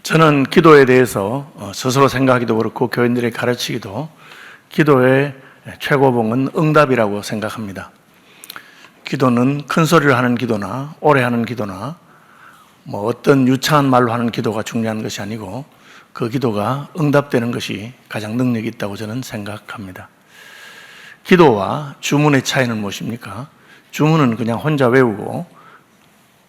저는 기도에 대해서 스스로 생각하기도 그렇고 교인들에게 가르치기도 기도의 최고봉은 응답이라고 생각합니다. 기도는 큰 소리를 하는 기도나 오래 하는 기도나 어떤 유창한 말로 하는 기도가 중요한 것이 아니고 그 기도가 응답되는 것이 가장 능력이 있다고 저는 생각합니다. 기도와 주문의 차이는 무엇입니까? 주문은 그냥 혼자 외우고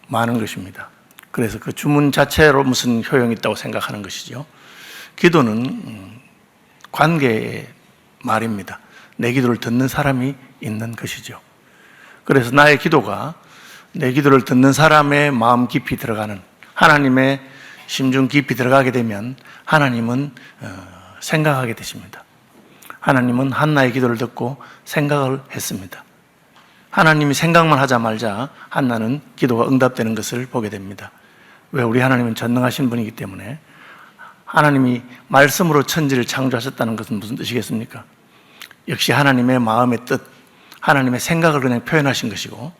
마는 것입니다. 그래서 그 주문 자체로 무슨 효용이 있다고 생각하는 것이죠. 기도는 관계의 말입니다. 내 기도를 듣는 사람이 있는 것이죠. 그래서 나의 기도가 내 기도를 듣는 사람의 마음 깊이 들어가는, 하나님의 심중 깊이 들어가게 되면 하나님은 생각하게 되십니다. 하나님은 한나의 기도를 듣고 생각을 했습니다. 하나님이 생각만 하자 말자 한나는 기도가 응답되는 것을 보게 됩니다. 왜? 우리 하나님은 전능하신 분이기 때문에. 하나님이 말씀으로 천지를 창조하셨다는 것은 무슨 뜻이겠습니까? 역시 하나님의 마음의 뜻, 하나님의 생각을 그냥 표현하신 것이고,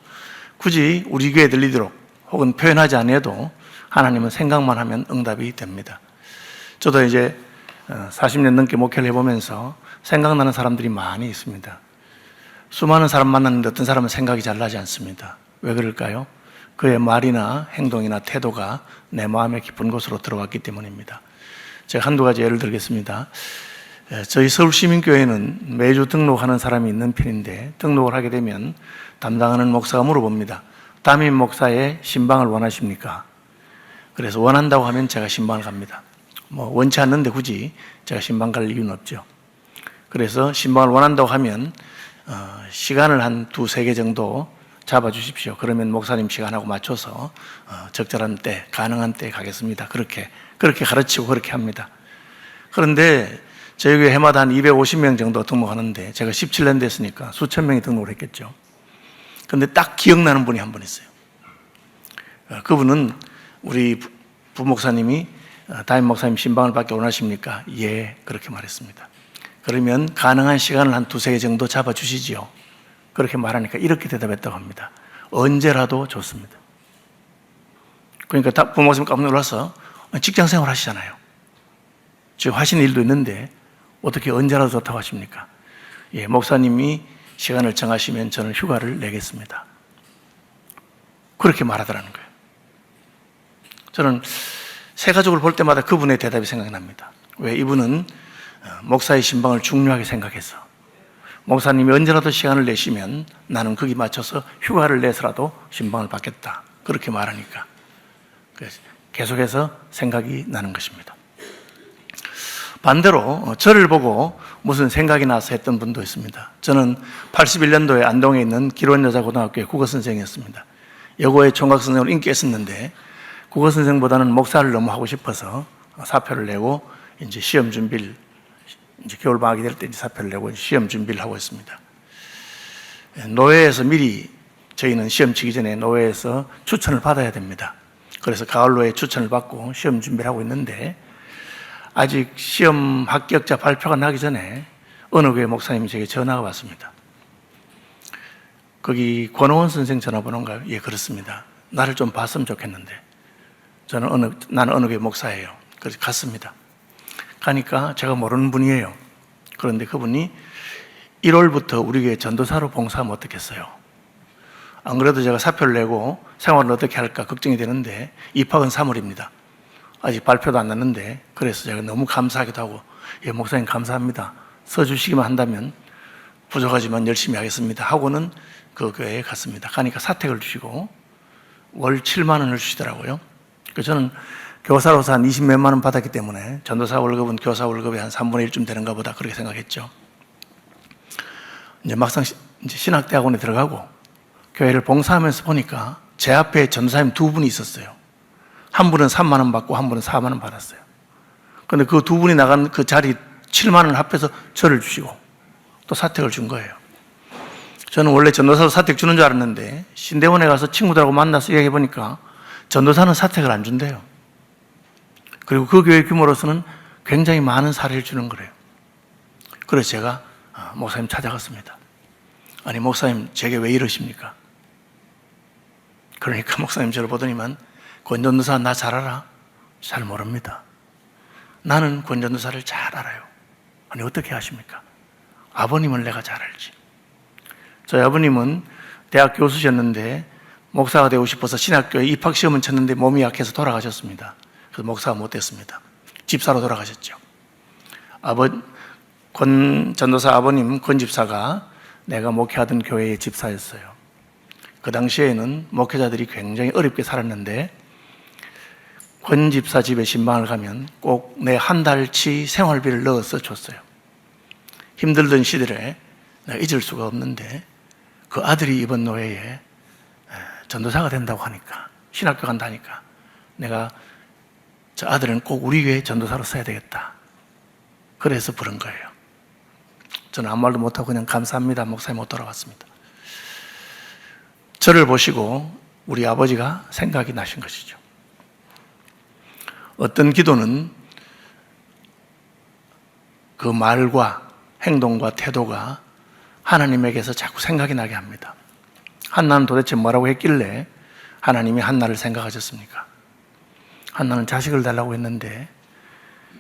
굳이 우리 귀에 들리도록 혹은 표현하지 않아도 하나님은 생각만 하면 응답이 됩니다. 저도 이제 40년 넘게 목회를 해보면서 생각나는 사람들이 많이 있습니다. 수많은 사람 만났는데 어떤 사람은 생각이 잘 나지 않습니다. 왜 그럴까요? 그의 말이나 행동이나 태도가 내 마음의 깊은 곳으로 들어갔기 때문입니다. 제가 한두 가지 예를 들겠습니다. 저희 서울시민교회는 매주 등록하는 사람이 있는 편인데, 등록을 하게 되면 담당하는 목사가 물어봅니다. 담임 목사의 신방을 원하십니까? 그래서 원한다고 하면 제가 신방을 갑니다. 원치 않는데 굳이 제가 신방 갈 이유는 없죠. 그래서 신방을 원한다고 하면 시간을 한 두세 개 정도 잡아주십시오. 그러면 목사님 시간하고 맞춰서 적절한 때, 가능한 때에 가겠습니다. 그렇게 가르치고 그렇게 합니다. 그런데 저희 교회 해마다 한 250명 정도 등록하는데 제가 17년 됐으니까 수천 명이 등록을 했겠죠. 그런데 딱 기억나는 분이 한 분 있어요. 그분은 우리 부목사님이 담임 목사님 신방을 받기 원하십니까? 예, 그렇게 말했습니다. 그러면 가능한 시간을 한 두세 개 정도 잡아주시지요. 그렇게 말하니까 이렇게 대답했다고 합니다. 언제라도 좋습니다. 그러니까 부목사님 깜짝 놀라서 직장 생활 하시잖아요. 지금 하시는 일도 있는데 어떻게 언제라도 좋다고 하십니까? 예, 목사님이 시간을 정하시면 저는 휴가를 내겠습니다. 그렇게 말하더라는 거예요. 저는 새 가족을 볼 때마다 그분의 대답이 생각이 납니다. 왜? 이분은 목사의 신방을 중요하게 생각해서 목사님이 언제라도 시간을 내시면 나는 거기 맞춰서 휴가를 내서라도 신방을 받겠다. 그렇게 말하니까 계속해서 생각이 나는 것입니다. 반대로 저를 보고 무슨 생각이 나서 했던 분도 있습니다. 저는 81년도에 안동에 있는 기론여자고등학교의 국어선생이었습니다. 여고의 총각선생으로 인기가 있었는데 국어선생보다는 목사를 너무 하고 싶어서 사표를 내고 이제 시험 준비를, 이제 겨울방학이 될 때 이제 사표를 내고 시험 준비를 하고 있습니다. 노회에서 미리 저희는 시험 치기 전에 노회에서 추천을 받아야 됩니다. 그래서 가을로에 추천을 받고 시험 준비를 하고 있는데 아직 시험 합격자 발표가 나기 전에 어느 교회 목사님이 제게 전화가 왔습니다. 거기 권호원 선생 전화번호인가요? 예, 그렇습니다. 나를 좀 봤으면 좋겠는데 나는 어느 교회 목사예요. 그래서 갔습니다. 가니까 제가 모르는 분이에요. 그런데 그분이 1월부터 우리 교회 전도사로 봉사하면 어떻겠어요? 안 그래도 제가 사표를 내고 생활을 어떻게 할까 걱정이 되는데 입학은 3월입니다. 아직 발표도 안 났는데, 그래서 제가 너무 감사하기도 하고, 예, 목사님 감사합니다. 써주시기만 한다면 부족하지만 열심히 하겠습니다 하고는 그 교회에 갔습니다. 가니까 사택을 주시고 월 7만 원을 주시더라고요. 저는 교사로서 한 20몇만 원 받았기 때문에 전도사 월급은 교사 월급의 한 3분의 1쯤 되는가 보다 그렇게 생각했죠. 이제 막상 이제 신학대학원에 들어가고 교회를 봉사하면서 보니까 제 앞에 전도사님 두 분이 있었어요. 한 분은 3만 원 받고 한 분은 4만 원 받았어요. 그런데 그 두 분이 나간 그 자리 7만 원을 합해서 저를 주시고 또 사택을 준 거예요. 저는 원래 전도사로 사택 주는 줄 알았는데 신대원에 가서 친구들하고 만나서 얘기해 보니까 전도사는 사택을 안 준대요. 그리고 그 교회 규모로서는 굉장히 많은 사례를 주는 거래요. 그래서 제가 목사님 찾아갔습니다. 아니 목사님 제게 왜 이러십니까? 그러니까 목사님 저를 보더니만 권전도사 나 잘 알아? 잘 모릅니다. 나는 권전도사를 잘 알아요. 아니, 어떻게 아십니까? 아버님을 내가 잘 알지. 저희 아버님은 대학 교수셨는데 목사가 되고 싶어서 신학교에 입학시험은 쳤는데 몸이 약해서 돌아가셨습니다. 그래서 목사가 못 됐습니다. 집사로 돌아가셨죠. 권 전도사 아버님, 권 집사가 내가 목회하던 교회의 집사였어요. 그 당시에는 목회자들이 굉장히 어렵게 살았는데 권 집사 집에 신방을 가면 꼭 내 한 달치 생활비를 넣어서 줬어요. 힘들던 시절에 내가 잊을 수가 없는데 그 아들이 이번 노회에 전도사가 된다고 하니까, 신학교 간다니까 내가 저 아들은 꼭 우리 교회 전도사로 써야 되겠다. 그래서 부른 거예요. 저는 아무 말도 못하고 그냥 감사합니다. 목사님 못 돌아왔습니다. 저를 보시고 우리 아버지가 생각이 나신 것이죠. 어떤 기도는 그 말과 행동과 태도가 하나님에게서 자꾸 생각이 나게 합니다. 한나는 도대체 뭐라고 했길래 하나님이 한나를 생각하셨습니까? 한나는 자식을 달라고 했는데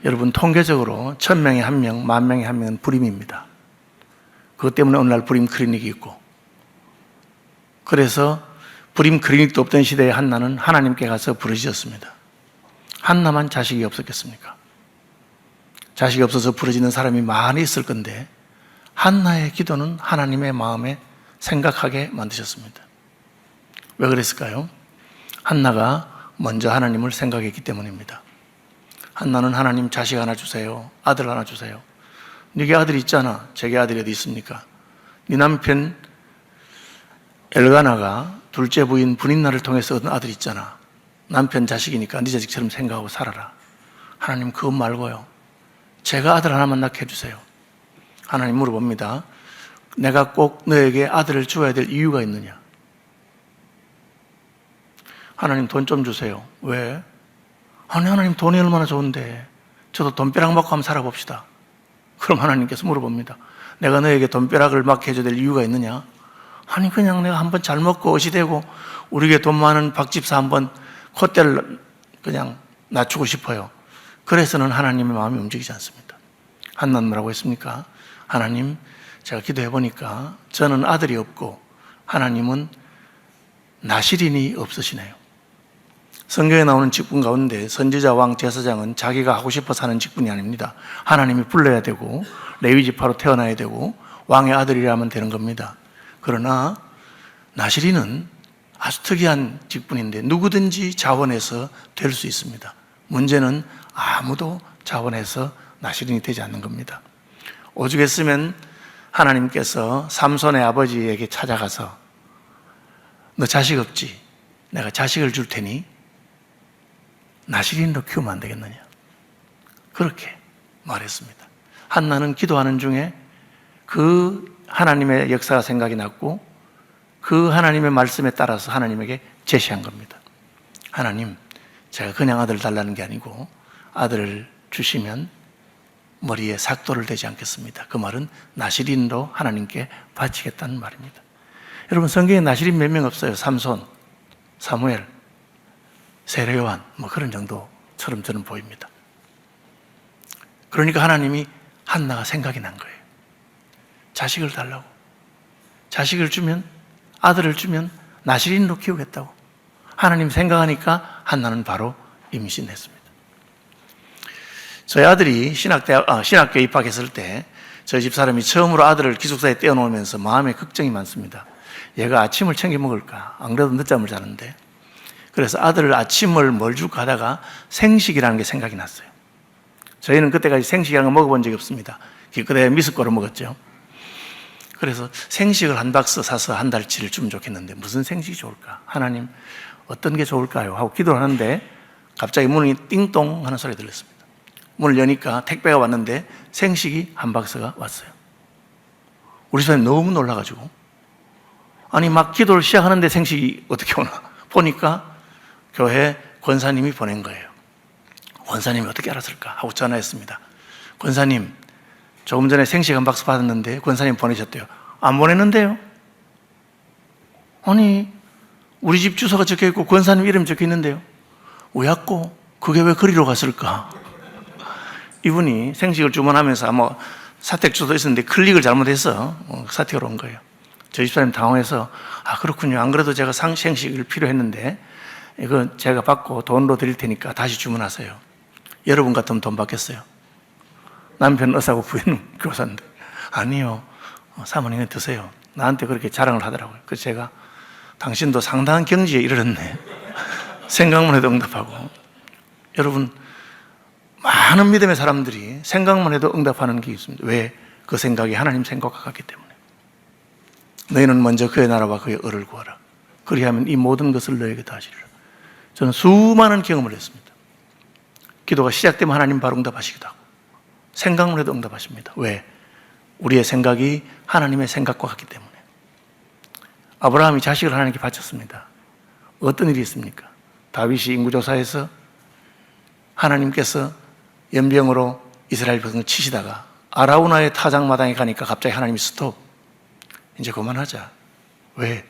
여러분, 통계적으로 1000명에 1명, 10,000명에 1명은 불임입니다. 그것 때문에 어느 날 불임 클리닉이 있고, 그래서 불임 클리닉도 없던 시대에 한나는 하나님께 가서 부르짖었습니다. 한나만 자식이 없었겠습니까? 자식이 없어서 부르짖는 사람이 많이 있을 건데 한나의 기도는 하나님의 마음에 생각하게 만드셨습니다. 왜 그랬을까요? 한나가 먼저 하나님을 생각했기 때문입니다. 한나는 하나님 자식 하나 주세요. 아들 하나 주세요. 네게 아들 있잖아. 제게 아들이 어디 있습니까? 네 남편 엘가나가 둘째 부인 브닌나를 통해서 얻은 아들 있잖아. 남편 자식이니까 네 자식처럼 생각하고 살아라. 하나님, 그것 말고요, 제가 아들 하나만 낳게 해주세요. 하나님 물어봅니다. 내가 꼭 너에게 아들을 주어야 될 이유가 있느냐? 하나님, 돈 좀 주세요. 왜? 아니, 하나님 돈이 얼마나 좋은데 저도 돈벼락 맞고 한번 살아봅시다. 그럼 하나님께서 물어봅니다. 내가 너에게 돈벼락을 맞게 해줘야 될 이유가 있느냐? 아니, 그냥 내가 한번 잘 먹고 어시되고 우리 교회 돈 많은 박집사 한번 콧대를 그냥 낮추고 싶어요. 그래서는 하나님의 마음이 움직이지 않습니다. 한나는 뭐라고 했습니까? 하나님, 제가 기도해 보니까 저는 아들이 없고 하나님은 나실인이 없으시네요. 성경에 나오는 직분 가운데 선지자, 왕, 제사장은 자기가 하고 싶어서 하는 직분이 아닙니다. 하나님이 불러야 되고 레위지파로 태어나야 되고 왕의 아들이라면 되는 겁니다. 그러나 나실인은 아주 특이한 직분인데 누구든지 자원해서 될 수 있습니다. 문제는 아무도 자원해서 나실인이 되지 않는 겁니다. 오죽했으면 하나님께서 삼손의 아버지에게 찾아가서 너 자식 없지? 내가 자식을 줄 테니 나실인으로 키우면 안 되겠느냐? 그렇게 말했습니다. 한나는 기도하는 중에 그 하나님의 역사가 생각이 났고 그 하나님의 말씀에 따라서 하나님에게 제시한 겁니다. 하나님, 제가 그냥 아들 달라는 게 아니고 아들을 주시면 머리에 삭도를 대지 않겠습니다. 그 말은 나실인으로 하나님께 바치겠다는 말입니다. 여러분, 성경에 나실인 몇 명 없어요. 삼손, 사무엘, 세례요한 뭐 그런 정도처럼 저는 보입니다. 그러니까 하나님이 한나가 생각이 난 거예요. 자식을 달라고. 자식을 주면, 아들을 주면 나실인으로 키우겠다고. 하나님 생각하니까 한나는 바로 임신했습니다. 저희 아들이 신학교에 입학했을 때 저희 집사람이 처음으로 아들을 기숙사에 떼어놓으면서 마음에 걱정이 많습니다. 얘가 아침을 챙겨 먹을까? 안 그래도 늦잠을 자는데. 그래서 아들을 아침을 뭘 줄까 하다가 생식이라는 게 생각이 났어요. 저희는 그때까지 생식이라는 거 먹어본 적이 없습니다. 그때 미숫가루 먹었죠. 그래서 생식을 한 박스 사서 한 달치를 주면 좋겠는데 무슨 생식이 좋을까? 하나님, 어떤 게 좋을까요? 하고 기도를 하는데 갑자기 문이 띵동 하는 소리가 들렸습니다. 문을 여니까 택배가 왔는데 생식이 한 박스가 왔어요. 우리 집사람이 너무 놀라가지고, 아니 막 기도를 시작하는데 생식이 어떻게 오나 보니까 교회 권사님이 보낸 거예요. 권사님이 어떻게 알았을까 하고 전화했습니다. 권사님, 조금 전에 생식 한 박스 받았는데 권사님 보내셨대요. 안 보냈는데요? 아니, 우리 집 주소가 적혀있고 권사님 이름 적혀있는데요? 왜였고? 그게 왜 그리로 갔을까? 이분이 생식을 주문하면서 아마 사택주도 있었는데 클릭을 잘못해서 사택으로 온 거예요. 저희 집사님 당황해서 그렇군요. 안 그래도 제가 생식을 필요했는데 이거 제가 받고 돈으로 드릴 테니까 다시 주문하세요. 여러분 같으면 돈 받겠어요? 남편 의사고 부인은 교사인데 아니요. 사모님이 드세요. 나한테 그렇게 자랑을 하더라고요. 그래서 제가 당신도 상당한 경지에 이르렀네. 생각만 해도 응답하고. 여러분, 많은 믿음의 사람들이 생각만 해도 응답하는 게 있습니다. 왜? 그 생각이 하나님 생각과 같기 때문에. 너희는 먼저 그의 나라와 그의 의를 구하라. 그리하면 이 모든 것을 너에게 다 하시리라. 저는 수많은 경험을 했습니다. 기도가 시작되면 하나님 바로 응답하시기도 하고 생각만 해도 응답하십니다. 왜? 우리의 생각이 하나님의 생각과 같기 때문에. 아브라함이 자식을 하나님께 바쳤습니다. 어떤 일이 있습니까? 다윗이 인구조사에서 하나님께서 연병으로 이스라엘 백성을 치시다가 아라우나의 타작마당에 가니까 갑자기 하나님이 스톱. 이제 그만하자. 왜?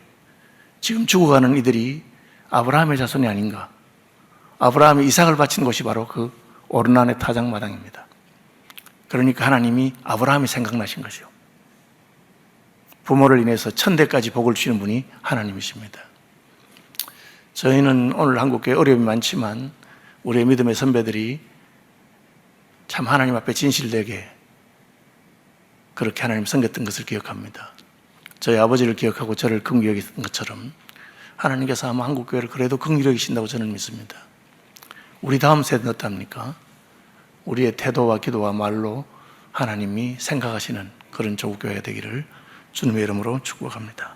지금 죽어가는 이들이 아브라함의 자손이 아닌가? 아브라함이 이삭을 바친 곳이 바로 그 오르난의 타작마당입니다. 그러니까 하나님이 아브라함이 생각나신 것이요. 부모를 인해서 천대까지 복을 주시는 분이 하나님이십니다. 저희는 오늘 한국교회 어려움이 많지만 우리의 믿음의 선배들이 참 하나님 앞에 진실되게 그렇게 하나님 섬겼던 것을 기억합니다. 저희 아버지를 기억하고 저를 긍휼히 여기던 것처럼 하나님께서 아마 한국교회를 그래도 긍휼히 여기신다고 저는 믿습니다. 우리 다음 세대는 어떻습니까? 우리의 태도와 기도와 말로 하나님이 생각하시는 그런 조국교회가 되기를 주님의 이름으로 축복합니다.